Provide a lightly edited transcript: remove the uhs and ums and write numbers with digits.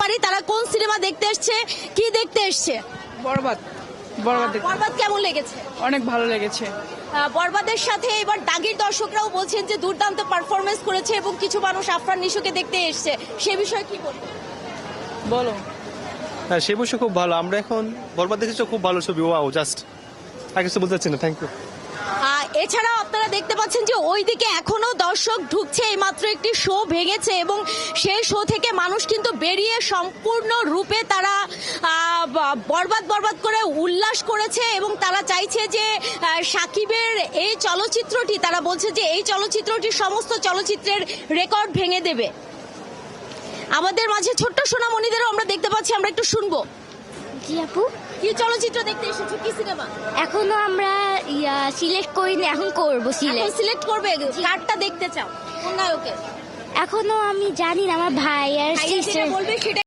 পারি তারা কোন সিনেমা দেখতে এসছে, কি দেখতে এসছে? বরবাদ। বরবাদ দেখতে বরবাদ কেমন লেগেছে? অনেক ভালো লেগেছে। বরবাদের সাথে এবার দাগির দর্শকরাও বলছেন যে দুর্দান্ত পারফরমেন্স করেছে এবং কিছু মানুষ আফরান নিশোকে দেখতে এসছে, সে বিষয়ে কি বলবেন? বলো। হ্যাঁ, সে বসে খুব ভালো। আমরা এখন বরবাদ দেখেছি, খুব ভালো ছবি। ওয়াও, জাস্ট আর কিছু বলতে চাচ্ছি না। Thank you. এছাড়াও আপনারা দেখতে পাচ্ছেন যে ওইদিকে এখনো দর্শক ঢুকছে, এইমাত্র একটি শো ভেঙেছে এবং সেই শো থেকে মানুষ কিন্তু বেরিয়ে সম্পূর্ণ রূপে তারা বরবাদ বরবাদ করে উল্লাস করেছে এবং তারা চাইছে যে সাকিবের এই চলচ্চিত্রটি, তারা বলছে যে এই চলচ্চিত্রটি সমস্ত চলচ্চিত্রের রেকর্ড ভেঙে দেবে। আমাদের মাঝে ছোট্ট সোনামণিদেরও আমরা দেখতে পাচ্ছি, আমরা একটু শুনবো। জি আপু, কি চলচ্চিত্র দেখতে এসেছো, কি সিনেমা? এখনো আমরা সিলেক্ট করিনি, এখন করবো সিলেক্ট করবে, কারটা দেখতে চাও, কোন নায়কের? এখনো আমি জানি না, আমার ভাই আর ভাইয়া যেটা সিস্টার বলবে সেটা